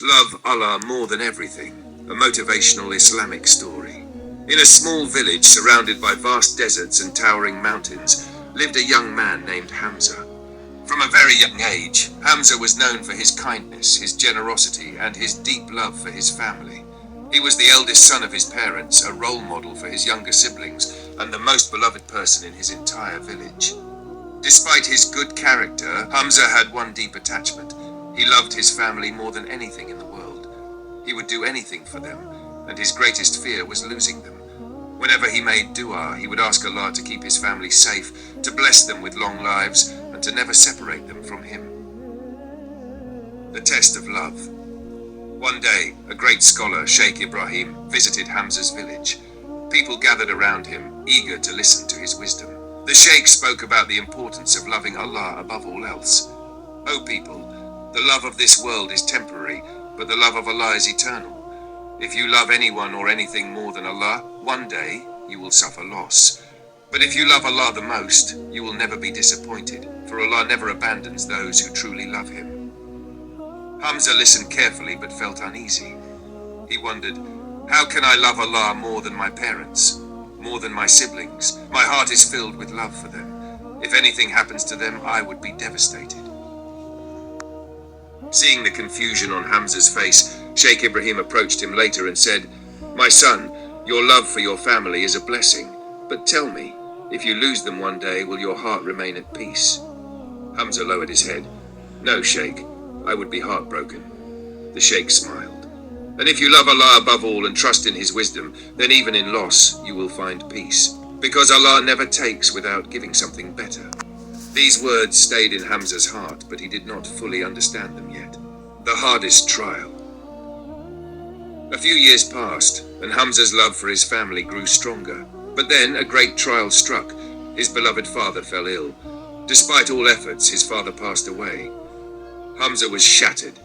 Love Allah more than everything, a motivational Islamic story. In a small village surrounded by vast deserts and towering mountains, lived a young man named Hamza. From a very young age, Hamza was known for his kindness, his generosity, and his deep love for his family. He was the eldest son of his parents, a role model for his younger siblings, and the most beloved person in his entire village. Despite his good character, Hamza had one deep attachment. He loved his family more than anything in the world. He would do anything for them, and his greatest fear was losing them. Whenever he made dua, he would ask Allah to keep his family safe, to bless them with long lives, and to never separate them from him. The test of love. One day, a great scholar, Sheikh Ibrahim, visited Hamza's village. People gathered around him, eager to listen to his wisdom. The Sheikh spoke about the importance of loving Allah above all else. O people, the love of this world is temporary, but the love of Allah is eternal. If you love anyone or anything more than Allah, one day you will suffer loss. But if you love Allah the most, you will never be disappointed, for Allah never abandons those who truly love Him. Hamza listened carefully but felt uneasy. He wondered, how can I love Allah more than my parents, more than my siblings? My heart is filled with love for them. If anything happens to them, I would be devastated. Seeing the confusion on Hamza's face, Sheikh Ibrahim approached him later and said, "My son, your love for your family is a blessing, but tell me, if you lose them one day, will your heart remain at peace?" Hamza lowered his head. "No, Sheikh, I would be heartbroken." The Sheikh smiled. "And if you love Allah above all and trust in His wisdom, then even in loss you will find peace, because Allah never takes without giving something better." These words stayed in Hamza's heart, but he did not fully understand them yet. The hardest trial. A few years passed, and Hamza's love for his family grew stronger. But then a great trial struck. His beloved father fell ill. Despite all efforts, his father passed away. Hamza was shattered.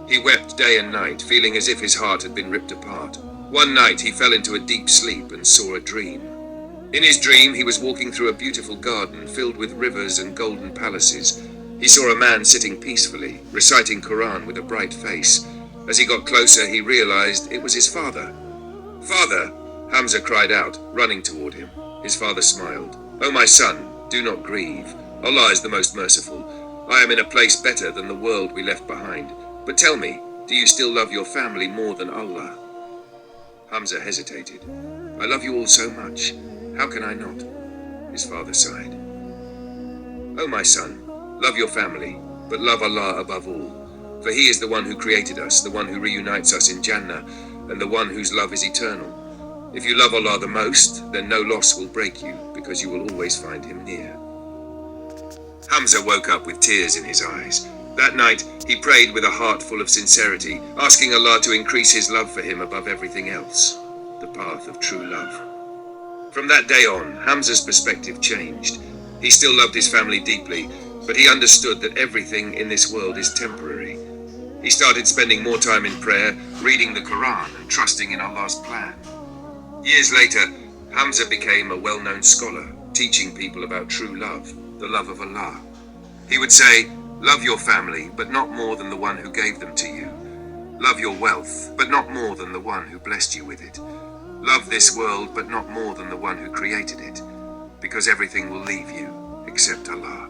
He wept day and night, feeling as if his heart had been ripped apart. One night he fell into a deep sleep and saw a dream. In his dream, he was walking through a beautiful garden filled with rivers and golden palaces. He saw a man sitting peacefully, reciting Quran with a bright face. As he got closer, he realized it was his father. "Father!" Hamza cried out, running toward him. His father smiled. "Oh, my son, do not grieve. Allah is the most merciful. I am in a place better than the world we left behind. But tell me, do you still love your family more than Allah?" Hamza hesitated. "I love you all so much. How can I not?" His father sighed. "Oh, my son, love your family, but love Allah above all. For He is the one who created us, the one who reunites us in Jannah, and the one whose love is eternal. If you love Allah the most, then no loss will break you, because you will always find Him near." Hamza woke up with tears in his eyes. That night, he prayed with a heart full of sincerity, asking Allah to increase his love for him above everything else, the path of true love. From that day on, Hamza's perspective changed. He still loved his family deeply, but he understood that everything in this world is temporary. He started spending more time in prayer, reading the Quran, and trusting in Allah's plan. Years later, Hamza became a well-known scholar, teaching people about true love, the love of Allah. He would say, "Love your family, but not more than the one who gave them to you. Love your wealth, but not more than the one who blessed you with it. Love this world, but not more than the one who created it, because everything will leave you except Allah."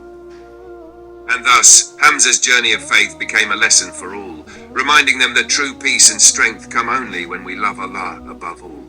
And thus, Hamza's journey of faith became a lesson for all, reminding them that true peace and strength come only when we love Allah above all.